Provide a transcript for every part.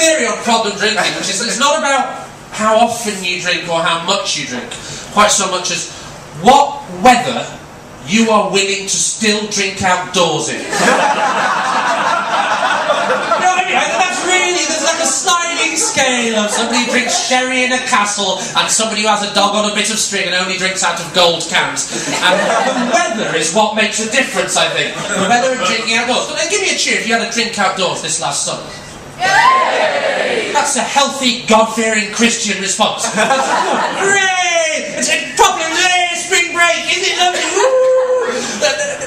theory on problem drinking, which is it's not about how often you drink or how much you drink, quite so much as what weather you are willing to still drink outdoors in. There's like a sliding scale of somebody who drinks sherry in a castle and somebody who has a dog on a bit of string and only drinks out of gold cans. And the weather is what makes a difference, I think. The weather and drinking outdoors. But give me a cheer if you had a drink outdoors this last summer. Yay! That's a healthy, God-fearing Christian response. Hooray! It's a problem today, spring break, isn't it lovely? Woo!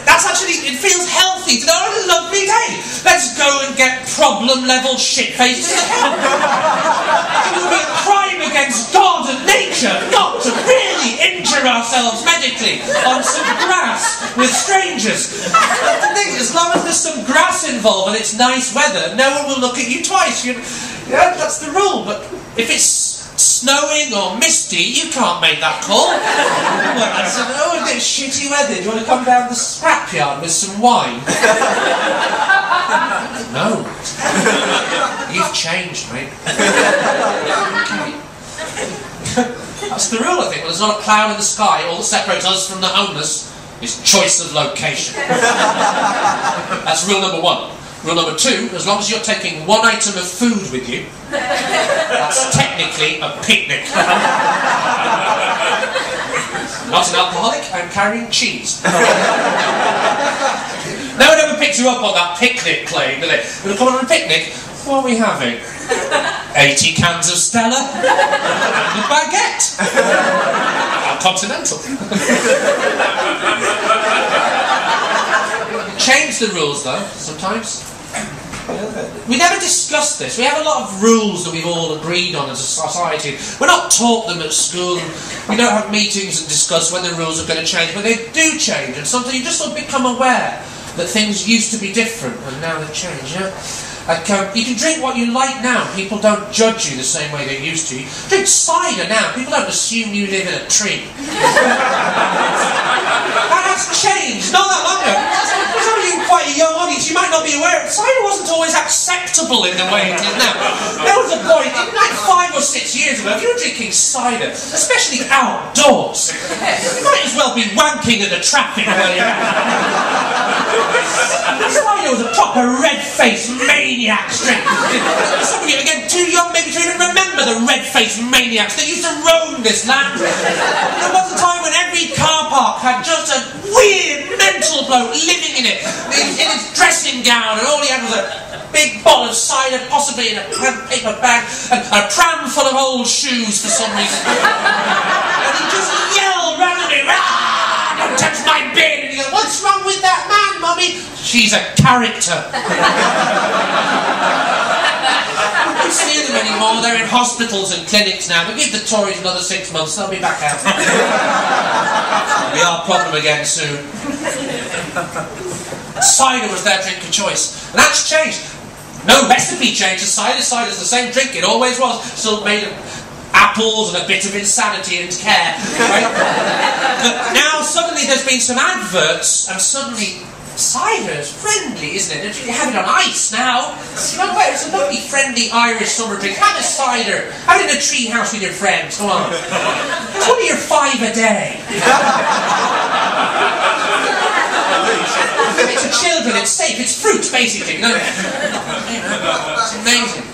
That's actually, it feels healthy. Today, oh, a lovely day. Let's go and get problem-level shit-faced as hell. It would be a crime against God and nature not to really injure ourselves medically on some grass with strangers. That's the thing, as long as there's some grass involved and it's nice weather, no one will look at you twice. Yeah, that's the rule. But if it's snowing or misty, you can't make that call. Well, I said, oh, it's shitty weather. Do you want to come down the scrapyard with some wine? No. You've changed, mate. That's the rule, I think. Well, there's not a cloud in the sky. All that separates us from the homeless is choice of location. That's rule number one. Rule number two, as long as you're taking one item of food with you, that's technically a picnic. Not an alcoholic, I'm carrying cheese. No one ever picks you up on that picnic claim, do they? We're coming on a picnic, what are we having? 80 cans of Stella and a baguette. Continental. Change the rules though, sometimes. We never discuss this. We have a lot of rules that we've all agreed on as a society. We're not taught them at school. We don't have meetings and discuss when the rules are going to change, but they do change. And sometimes you just sort of become aware that things used to be different and now they've changed. You know? Like, you can drink what you like now. People don't judge you the same way they used to. You drink cider now. People don't assume you live in a tree. That has changed. Not that long ago. Some of you quite a young audience, you might not be aware. Cider wasn't always acceptable in the way it is now. There was a point, like 5 or 6 years ago, if you were drinking cider, especially outdoors, you might as well be wanking in the traffic while you're out. Cider was a proper red-faced maniacs drink. Some of you, again, too young maybe to even remember the red-faced maniacs that used to roam this land. There was a time when every car park had just a weird mental bloke living in it, in his dressing gown, and all he had was a big bottle of cider, possibly in a paper bag, and a pram full of old shoes for some reason. And he'd just yell round at me, "Ah, don't touch my bin!" And he'd go, "What's wrong with that man, Mummy?" "She's a character." I don't see them anymore. They're in hospitals and clinics now. But give the Tories another 6 months, they'll be back out. It'll be our problem again soon. Cider was their drink of choice, and that's changed. No recipe changes. Cider's the same drink. It always was. Still made of apples and a bit of insanity and care. Right? But now suddenly there's been some adverts, and suddenly cider's friendly, isn't it? You have it on ice now. You know what? It's a lovely, friendly Irish summer drink. Have a cider. Have it in a tree house with your friends. Come on. It's only your 5 a day. It's for children. It's safe. It's fruit, basically. No? It's amazing.